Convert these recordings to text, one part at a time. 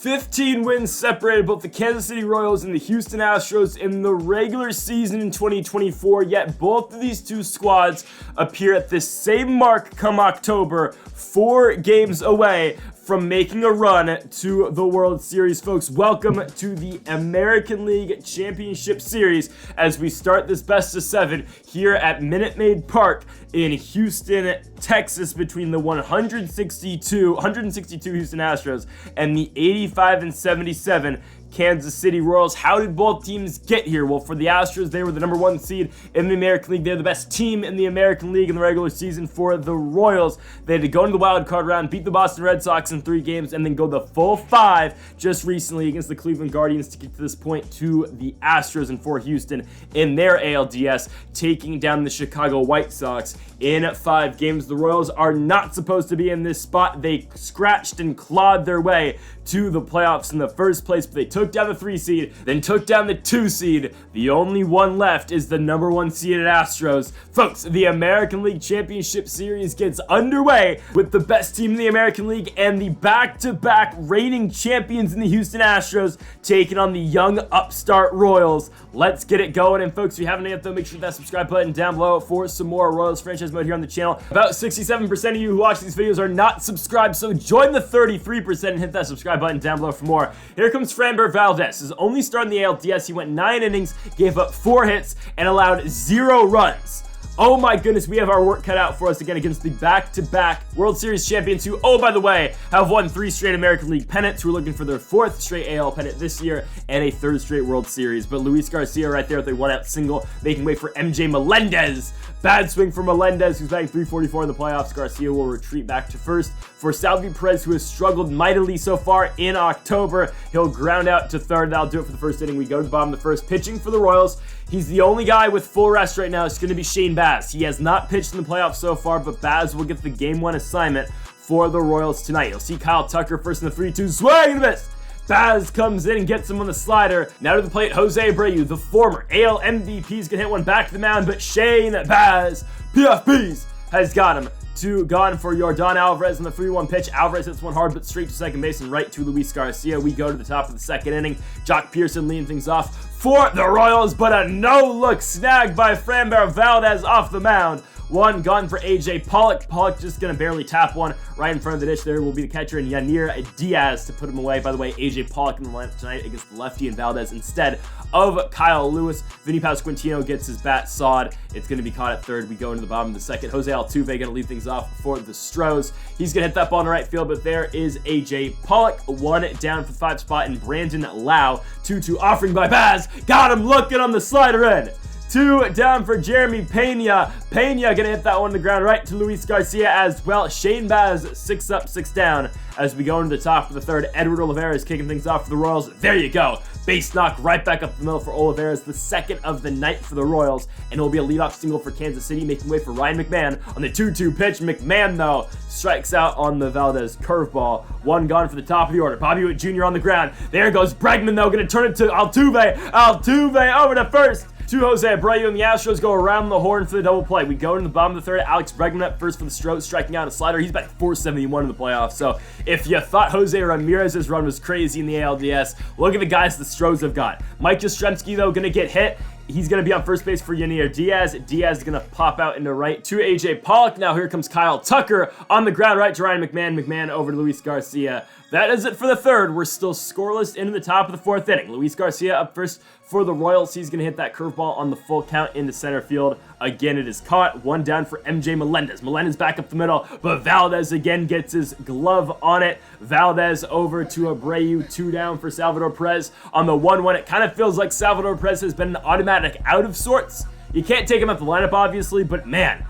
15 wins separated both the Kansas City Royals and the Houston Astros in the regular season in 2024, yet both of these two squads appear at the same mark come October, 4 games away from making a run to the World Series. Folks, welcome to the American League Championship Series as we start this best of 7 here at Minute Maid Park in Houston, Texas, between the 162 Houston Astros and the 85-77 Kansas City Royals. How did both teams get here? Well, for the Astros, they were the number 1 seed in the American League. They're the best team in the American League in the regular season. For the Royals, they had to go into the wild card round, beat the Boston Red Sox in 3 games, and then go the full 5 just recently against the Cleveland Guardians to get to this point to the Astros, and for Houston in their ALDS, taking down the Chicago White Sox in 5 games. The Royals are not supposed to be in this spot. They scratched and clawed their way to the playoffs in the first place, but they took down the 3 seed, then took down the 2 seed. The only one left is the number 1 seeded Astros. Folks, the American League Championship Series gets underway with the best team in the American League and the back-to-back reigning champions in the Houston Astros taking on the young upstart Royals. Let's get it going. And folks, if you haven't yet though, make sure to hit that subscribe button down below for some more Royals franchise mode here on the channel. About 67% of you who watch these videos are not subscribed, so join the 33% and hit that subscribe button down below for more. Here comes Framber Valdez. His only start in the ALDS, he went 9 innings, gave up 4 hits, and allowed 0 runs. Oh my goodness, we have our work cut out for us again against the back-to-back World Series champions who, oh by the way, have won 3 straight American League pennants, who are looking for their 4th straight AL pennant this year and a 3rd straight World Series. But Luis Garcia right there with a 1-out single, making way for MJ Melendez. Bad swing for Melendez, who's batting .344 in the playoffs. Garcia will retreat back to first. For Salvi Perez, who has struggled mightily so far in October, he'll ground out to third. That'll do it for the first inning. We go to the bottom of the first. Pitching for the Royals, he's the only guy with full rest right now. It's going to be Shane Baz. He has not pitched in the playoffs so far, but Baz will get the Game 1 assignment for the Royals tonight. You'll see Kyle Tucker first in the 3-2. Swing and a miss. Baz comes in and gets him on the slider. Now to the plate, Jose Abreu, the former AL MVP, is going to hit one back to the mound, but Shane Baz, PFPs, has got him. Gone for Yordan Alvarez on the 3-1 pitch. Alvarez hits one hard but straight to second base and right to Luis Garcia. We go to the top of the second inning. Jock Pearson leading things off for the Royals, but a no-look snag by Framber Valdez off the mound. 1 gone for AJ Pollock. Pollock just going to barely tap one right in front of the dish. There will be the catcher and Yanir Diaz to put him away. By the way, AJ Pollock in the lineup tonight against the lefty and Valdez instead of Kyle Lewis. Vinny Pasquantino gets his bat sawed. It's going to be caught at third. We go into the bottom of the second. Jose Altuve going to lead things off for the Astros. He's going to hit that ball in the right field, but there is AJ Pollock. 1 down for the 5 spot, and Brandon Lau. 2-2 offering by Baz. Got him looking on the slider end. 2 down for Jeremy Pena. Pena gonna hit that one to the ground right to Luis Garcia as well. Shane Baz 6 up, 6 down as we go into the top of the third. Edward Olivares kicking things off for the Royals. There you go. Base knock right back up the middle for Olivares, the 2nd of the night for the Royals, and it will be a leadoff single for Kansas City, making way for Ryan McMahon on the 2-2 pitch. McMahon, though, strikes out on the Valdez curveball. 1 gone for the top of the order. Bobby Witt Jr. on the ground. There goes Bregman, though, going to turn it to Altuve. Altuve over to first. To Jose Abreu, and the Astros go around the horn for the double play. We go to the bottom of the third. Alex Bregman up first for the Astros, striking out a slider. He's batting .471 in the playoffs. So if you thought Jose Ramirez's run was crazy in the ALDS, look at the guys the Astros have got. Mike Yastrzemski, though, going to get hit. He's going to be on first base for Yanir Diaz. Diaz is going to pop out into right to AJ Pollock. Now here comes Kyle Tucker on the ground right to Ryan McMahon. McMahon over to Luis Garcia. That is it for the third. We're still scoreless into the top of the 4th inning. Luis Garcia up first for the Royals. He's going to hit that curveball on the full count into center field. Again, it is caught. 1 down for MJ Melendez. Melendez back up the middle, but Valdez again gets his glove on it. Valdez over to Abreu. 2 down for Salvador Perez on the 1-1. It kind of feels like Salvador Perez has been an automatic out of sorts. You can't take him out the lineup, obviously, but man,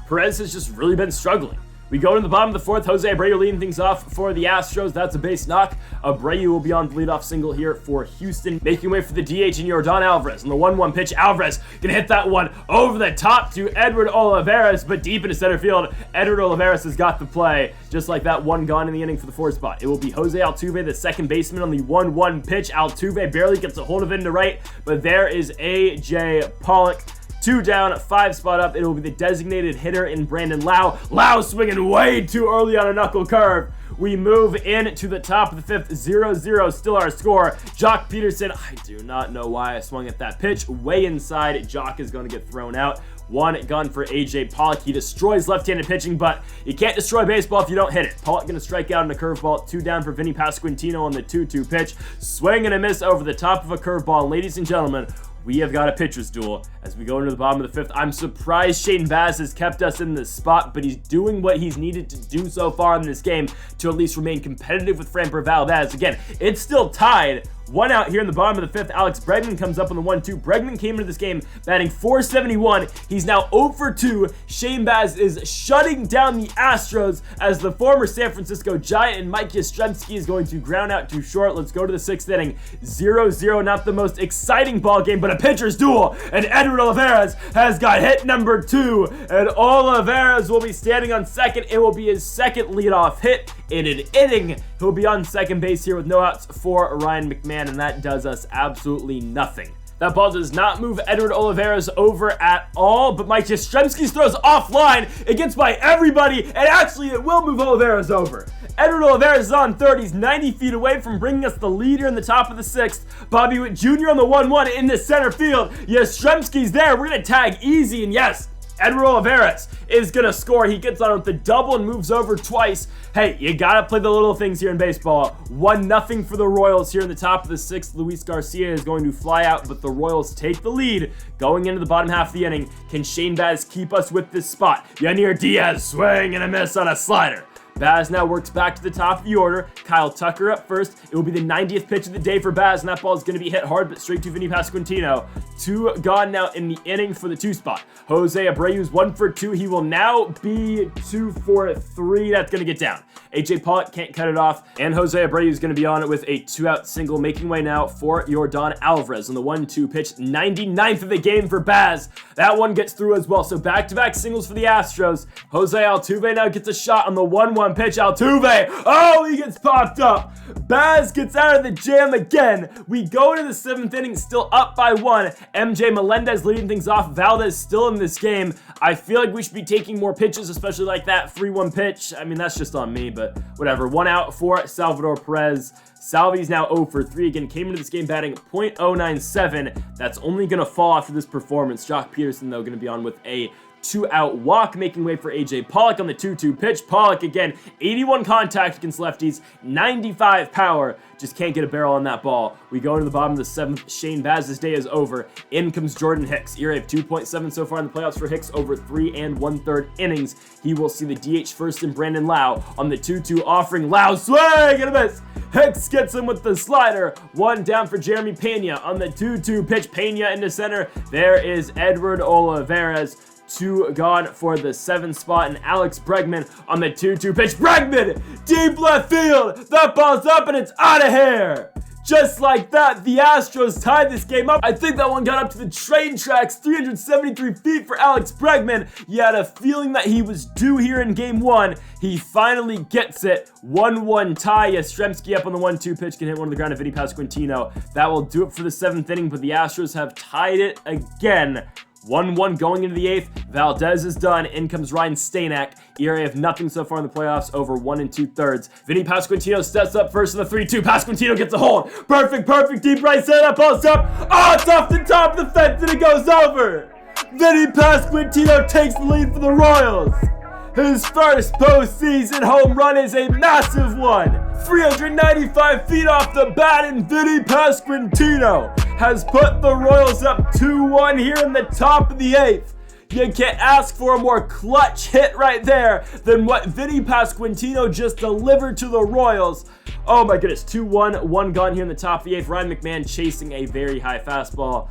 Perez has just really been struggling. We go to the bottom of the 4th. Jose Abreu leading things off for the Astros. That's a base knock. Abreu will be on the leadoff single here for Houston, making way for the DH and Yordan Alvarez. On the 1-1 pitch, Alvarez gonna hit that one over the top to Edward Olivares, but deep into center field. Edward Olivares has got the play, just like that. 1 gone in the inning for the 4th spot. It will be Jose Altuve, the 2nd baseman, on the 1-1 pitch. Altuve barely gets a hold of it into right, but there is AJ Pollock. 2 down, 5 spot up. It'll be the designated hitter in Brandon Lau. Lau swinging way too early on a knuckle curve. We move into the top of the fifth, 0-0, still our score. Jock Peterson, I do not know why I swung at that pitch. Way inside, Jock is going to get thrown out. One gun for AJ Pollock. He destroys left-handed pitching, but you can't destroy baseball if you don't hit it. Pollock going to strike out on a curveball. 2 down for Vinny Pasquantino on the 2-2 pitch. Swing and a miss over the top of a curveball. Ladies and gentlemen, we have got a pitcher's duel as we go into the bottom of the fifth. I'm surprised Shane Baz has kept us in this spot, but he's doing what he's needed to do so far in this game to at least remain competitive with Framber Valdez. Again, it's still tied. 1 out here in the bottom of the fifth. Alex Bregman comes up on the 1-2. Bregman came into this game batting .471. He's now 0 for 2. Shane Baz is shutting down the Astros as the former San Francisco Giant and Mike Yastrzemski is going to ground out too short. Let's go to the 6th inning. 0-0, not the most exciting ball game, but a pitcher's duel. And Edward Olivares has got hit number 2. And Olivares will be standing on second. It will be his second leadoff hit in an inning. He'll be on second base here with no outs for Ryan McMahon, and that does us absolutely nothing. That ball does not move Edward Olivares over at all, but Mike Yastrzemski throws offline. It gets by everybody, and actually it will move Olivares over. Edward Olivares is on third. He's 90 feet away from bringing us the leader in the top of the 6th. Bobby Witt Jr. on the 1-1 in the center field. Yastrzemski's there. We're going to tag easy, and yes, Edward Olivares is going to score. He gets on with the double and moves over twice. Hey, you got to play the little things here in baseball. 1-0 for the Royals here in the top of the 6th. Luis Garcia is going to fly out, but the Royals take the lead going into the bottom half of the inning. Can Shane Baz keep us with this spot? Yanir Diaz swing and a miss on a slider. Baz now works back to the top of the order. Kyle Tucker up first. It will be the 90th pitch of the day for Baz, and that ball is going to be hit hard, but straight to Vinny Pasquantino. 2 gone now in the inning for the 2 spot. Jose Abreu's 1 for 2. He will now be 2 for 3. That's going to get down. AJ Pollock can't cut it off, and Jose Abreu is going to be on it with a 2-out single, making way now for Yordan Alvarez on the 1-2 pitch. 99th of the game for Baz. That one gets through as well. So back-to-back singles for the Astros. Jose Altuve now gets a shot on the 1-1 pitch. Altuve, oh, he gets popped up. Baz gets out of the jam again. We go into the 7th inning, still up by 1. MJ Melendez leading things off. Valdez still in this game. I feel like we should be taking more pitches, especially like that 3-1 pitch. I mean, that's just on me, but whatever. 1 out for Salvador Perez. Salvi's now 0 for 3. Again, came into this game batting .097. That's only going to fall after this performance. Jock Peterson, though, going to be on with a 2-out walk, making way for AJ Pollock on the 2-2 pitch. Pollock again, 81 contact against lefties, 95 power. Just can't get a barrel on that ball. We go into the bottom of the 7th. Shane Baz's day is over. In comes Jordan Hicks. ERA of 2.7 so far in the playoffs for Hicks over 3 1/3 innings. He will see the DH first in Brandon Lau on the 2-2 offering. Lau swing and a miss. Hicks gets him with the slider. 1 down for Jeremy Pena on the 2-2 pitch. Pena into center. There is Edward Olivares. 2 gone for the 7th spot, and Alex Bregman on the 2-2 pitch. Bregman, deep left field. That ball's up and it's out of here. Just like that, the Astros tied this game up. I think that one got up to the train tracks, 373 feet for Alex Bregman. You had a feeling that he was due here in game 1. He finally gets it. 1-1 tie. Yastrzemski up on the 1-2 pitch, can hit one on the ground of Vinny Pasquantino. That will do it for the 7th inning, but the Astros have tied it again. 1-1 going into the 8th. Valdez is done. In comes Ryan Stanek. ERA of nothing so far in the playoffs, over 1 2/3. Vinny Pasquantino steps up first in the 3-2. Pasquantino gets a hold. Perfect, deep right center. That ball's up. Oh, it's off the top of the fence and it goes over. Vinny Pasquantino takes the lead for the Royals. His first postseason home run is a massive one. 395 feet off the bat, and Vinny Pasquantino has put the Royals up 2-1 here in the top of the 8th. You can't ask for a more clutch hit right there than what Vinny Pasquantino just delivered to the Royals. Oh my goodness, 2-1, 1 gone here in the top of the 8th. Ryan McMahon chasing a very high fastball.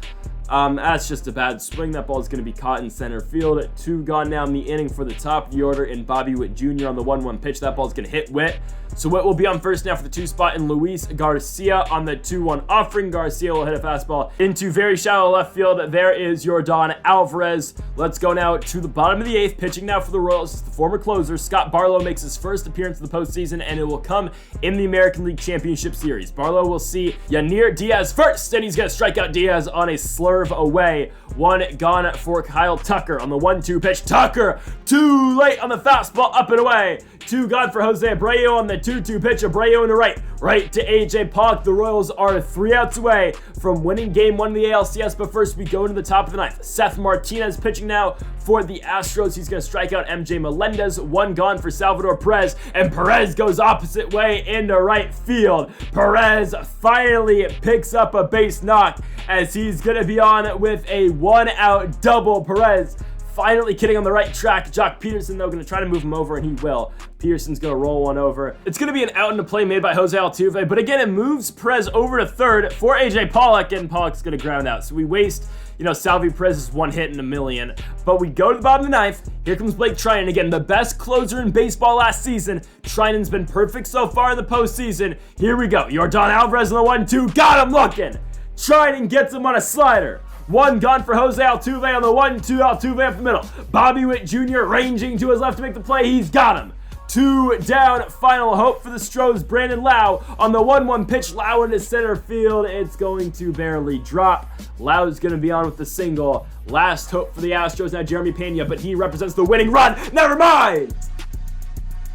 That's just a bad swing. That ball is going to be caught in center field. 2 gone now in the inning for the top of the order, and Bobby Witt Jr. on the 1-1 pitch. That ball is going to hit Witt. So Witt will be on first now for the 2 spot, and Luis Garcia on the 2-1 offering. Garcia will hit a fastball into very shallow left field. There is Yordan Alvarez. Let's go now to the bottom of the 8th. Pitching now for the Royals is the former closer. Scott Barlow makes his first appearance in the postseason, and it will come in the American League Championship Series. Barlow will see Yanir Diaz first, and he's going to strike out Diaz on a slurve away. 1 gone for Kyle Tucker on the 1-2 pitch. Tucker, Too late on the fastball, up and away. 2 gone for Jose Abreu on the 2-2 pitch. Abreu in the right to AJ Pollock. The Royals are 3 outs away from winning game 1 of the ALCS, but first we go to the top of the 9th. Seth Martinez pitching now for the Astros. He's going to strike out MJ Melendez. 1 gone for Salvador Perez, and Perez goes opposite way into right field. Perez finally picks up a base knock as he's going to be on with a 1-out double. Perez finally getting on the right track. Jock Peterson, though, going to try to move him over, and he will. Peterson's going to roll one over. It's going to be an out into play made by Jose Altuve, but again, it moves Perez over to third for AJ Pollock, and Pollock's going to ground out. So we waste, Salvi Perez's 1 hit in a million. But we go to the bottom of the 9th. Here comes Blake Trinan again, the best closer in baseball last season. Trinan's been perfect so ffar in the postseason. Here we go. Yordan Alvarez on the 1-2. Got him looking. Trinan gets him on a slider. 1 gone for Jose Altuve on the 1-2. Altuve up the middle. Bobby Witt Jr. ranging to his left to make the play. He's got him. 2 down. Final hope for the Stros. Brandon Lau on the 1-1 pitch. Lau into center field. It's going to barely drop. Lau's going to be on with the single. Last hope for the Astros now, Jeremy Pena, but he represents the winning run. Never mind.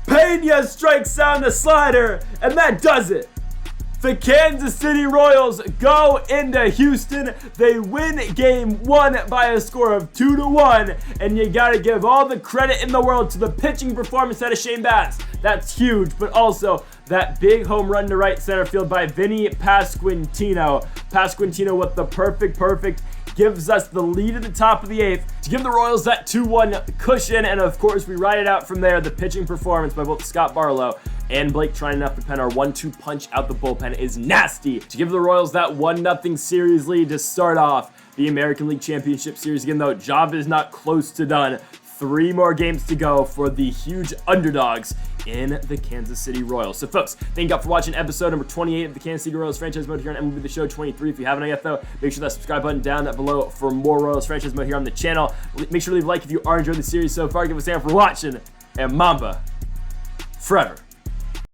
Pena strikes down the slider, and that does it. The Kansas City Royals go into Houston. They win game 1 by a score of 2-1, and you gotta give all the credit in the world to the pitching performance out of Shane Bass. That's huge, but also that big home run to right center field by Vinny Pasquantino. Pasquantino with the perfect gives us the lead at the top of the 8th to give the Royals that 2-1 cushion, and of course we ride it out from there. The pitching performance by both Scott Barlow and Blake Trinan after pen, our 1-2 punch out the bullpen is nasty to give the Royals that 1-0 series lead to start off the American League Championship Series. Again, though, job is not close to done. 3 more games to go for the huge underdogs in the Kansas City Royals. So folks, thank you all for watching episode number 28 of the Kansas City Royals franchise mode here on MLB The Show 23. If you haven't yet, though, make sure that subscribe button down below for more Royals franchise mode here on the channel. Make sure to leave a like if you are enjoying the series so far. Give us a hand for watching, and Mamba forever.